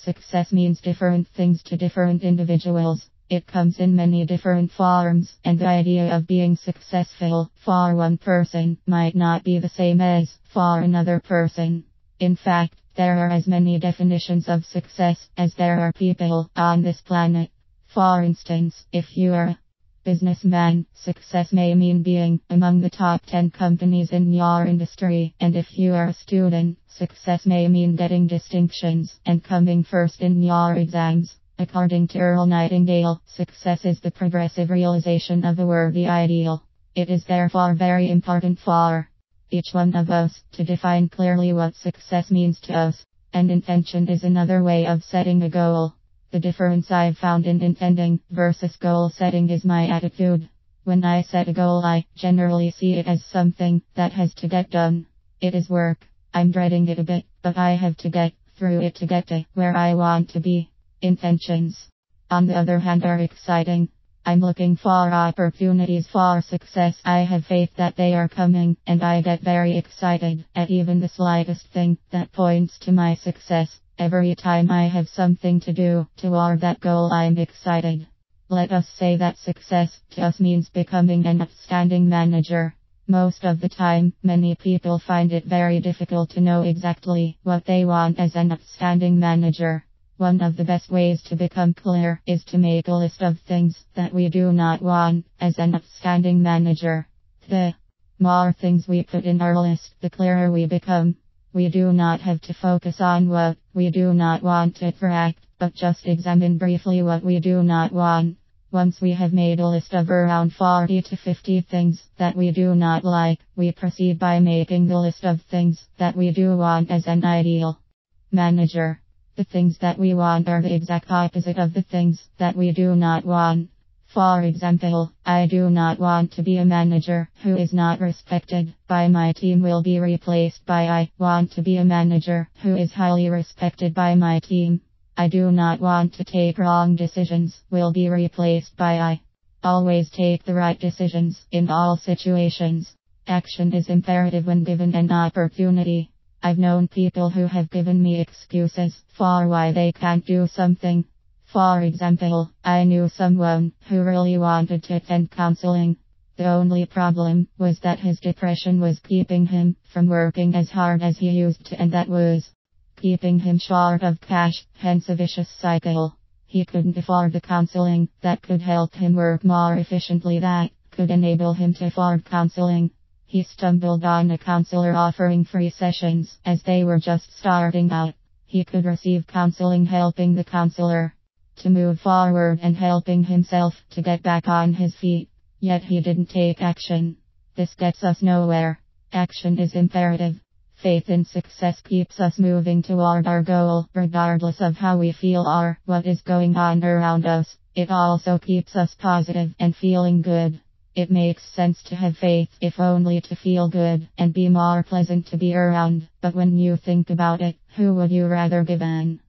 Success means different things to different individuals. It comes in many different forms, and the idea of being successful for one person might not be the same as for another person. In fact, there are as many definitions of success as there are people on this planet. For instance, if you are a businessman, success may mean being among the top 10 companies in your industry, and if you are a student, success may mean getting distinctions and coming first in your exams. According to Earl Nightingale, success is the progressive realization of a worthy ideal. It is therefore very important for each one of us to define clearly what success means to us, and intention is another way of setting a goal. The difference I've found in intending versus goal setting is my attitude. When I set a goal, I generally see it as something that has to get done. It is work. I'm dreading it a bit, but I have to get through it to get to where I want to be. Intentions, on the other hand, are exciting. I'm looking for opportunities for success. I have faith that they are coming, and I get very excited at even the slightest thing that points to my success. Every time I have something to do toward that goal, I'm excited. Let us say that success to us means becoming an outstanding manager. Most of the time, many people find it very difficult to know exactly what they want as an outstanding manager. One of the best ways to become clear is to make a list of things that we do not want as an outstanding manager. The more things we put in our list, the clearer we become. We do not have to focus on what we do not want to attract, but just examine briefly what we do not want. Once we have made a list of around 40 to 50 things that we do not like, we proceed by making the list of things that we do want as an ideal manager. The things that we want are the exact opposite of the things that we do not want. For example, I do not want to be a manager who is not respected by my team will be replaced by I want to be a manager who is highly respected by my team. I do not want to take wrong decisions will be replaced by I always take the right decisions in all situations. Action is imperative when given an opportunity. I've known people who have given me excuses for why they can't do something. For example, I knew someone who really wanted to attend counseling. The only problem was that his depression was keeping him from working as hard as he used to, and that was keeping him short of cash, hence a vicious cycle. He couldn't afford the counseling that could help him work more efficiently, that could enable him to afford counseling. He stumbled on a counselor offering free sessions as they were just starting out. He could receive counseling helping the counselor to move forward and helping himself to get back on his feet. Yet he didn't take action. This gets us nowhere. Action is imperative. Faith in success keeps us moving toward our goal, regardless of how we feel or what is going on around us. It also keeps us positive and feeling good. It makes sense to have faith, if only to feel good and be more pleasant to be around. But when you think about it, who would you rather give an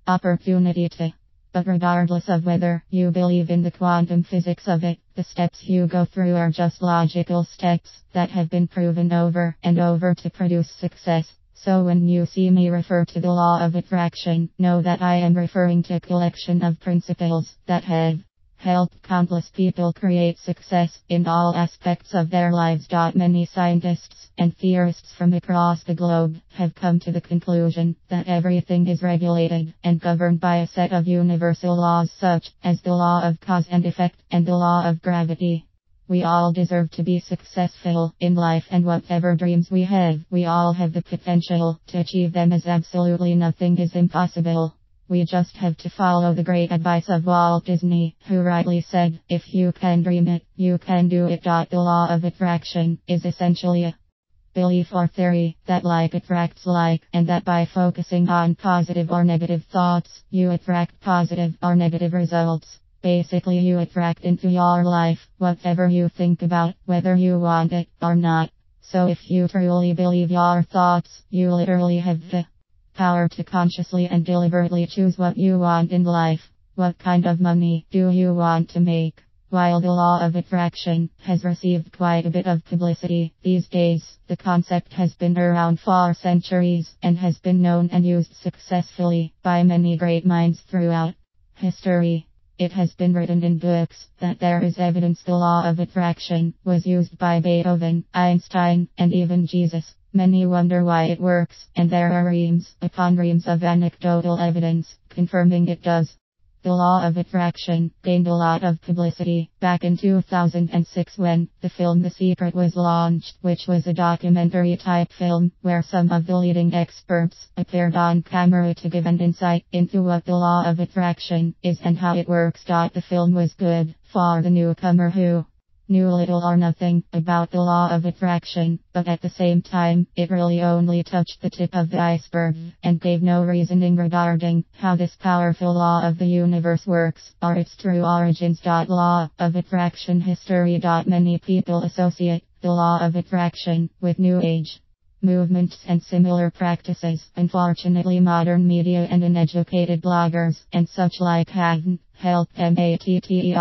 opportunity to? But regardless of whether you believe in the quantum physics of it, the steps you go through are just logical steps that have been proven over and over to produce success. So when you see me refer to the law of attraction, know that I am referring to a collection of principles that have helped countless people create success in all aspects of their lives. Many scientists and theorists from across the globe have come to the conclusion that everything is regulated and governed by a set of universal laws such as the law of cause and effect and the law of gravity. We all deserve to be successful in life, and whatever dreams we have, we all have the potential to achieve them, as absolutely nothing is impossible. We just have to follow the great advice of Walt Disney, who rightly said, if you can dream it, you can do it. The law of attraction is essentially a belief or theory that like attracts like, and that by focusing on positive or negative thoughts, you attract positive or negative results. Basically, you attract into your life whatever you think about, whether you want it or not. So if you truly believe your thoughts, you literally have the power to consciously and deliberately choose what you want in life. What kind of money do you want to make? While the law of attraction has received quite a bit of publicity these days, the concept has been around for centuries and has been known and used successfully by many great minds throughout history. It has been written in books that there is evidence the law of attraction was used by Beethoven, Einstein, and even Jesus. Many wonder why it works, and there are reams upon reams of anecdotal evidence confirming it does. The law of attraction gained a lot of publicity back in 2006 when the film The Secret was launched, which was a documentary type film where some of the leading experts appeared on camera to give an insight into what the law of attraction is and how it works. The film was good for the newcomer who knew little or nothing about the law of attraction, but at the same time, it really only touched the tip of the iceberg and gave no reasoning regarding how this powerful law of the universe works or its true origins. Law of attraction history. Many people associate the law of attraction with New Age movements and similar practices. Unfortunately, modern media and uneducated bloggers and such like haven't helped mattersit.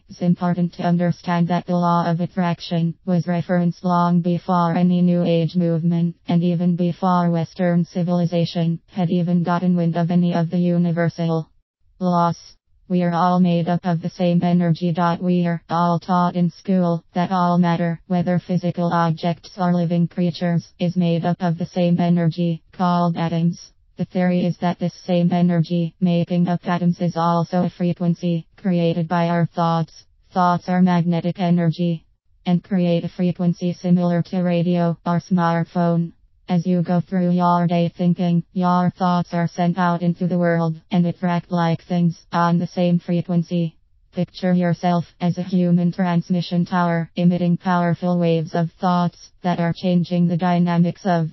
It's important to understand that the law of attraction was referenced long before any New Age movement, and even before Western civilization had even gotten wind of any of the universal laws. We are all made up of the same energy. We are all taught in school that all matter, whether physical objects or living creatures, is made up of the same energy, called atoms. The theory is that this same energy, making up atoms, is also a frequency, created by our thoughts. Thoughts are magnetic energy, and create a frequency similar to radio or smartphone. As you go through your day thinking, your thoughts are sent out into the world and attract like things on the same frequency. Picture yourself as a human transmission tower, emitting powerful waves of thoughts that are changing the dynamics of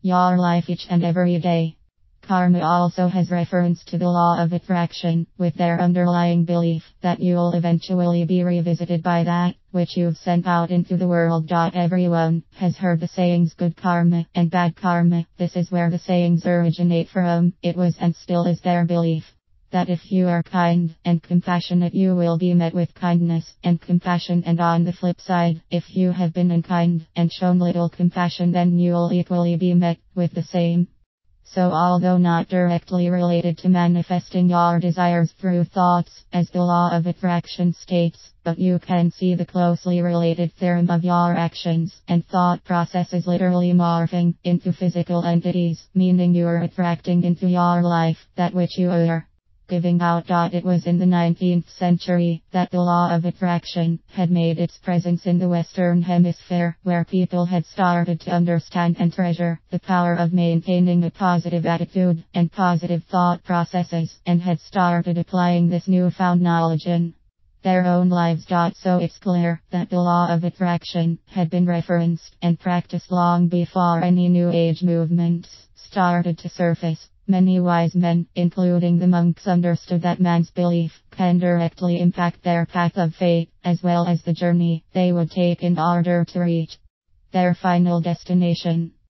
your life each and every day. Karma also has reference to the law of attraction, with their underlying belief that you'll eventually be revisited by that which you've sent out into the world. Everyone has heard the sayings good karma and bad karma. This is where the sayings originate from. It was and still is their belief that if you are kind and compassionate, you will be met with kindness and compassion, and on the flip side, if you have been unkind and shown little compassion, then you'll equally be met with the same. So although not directly related to manifesting your desires through thoughts, as the law of attraction states, but you can see the closely related theorem of your actions and thought processes literally morphing into physical entities, meaning you are attracting into your life that which you are giving out. It was in the 19th century that the law of attraction had made its presence in the Western Hemisphere, where people had started to understand and treasure the power of maintaining a positive attitude and positive thought processes, and had started applying this newfound knowledge in their own lives. So it's clear that the law of attraction had been referenced and practiced long before any New Age movements started to surface. Many wise men, including the monks, understood that man's belief can directly impact their path of fate, as well as the journey they would take in order to reach their final destination.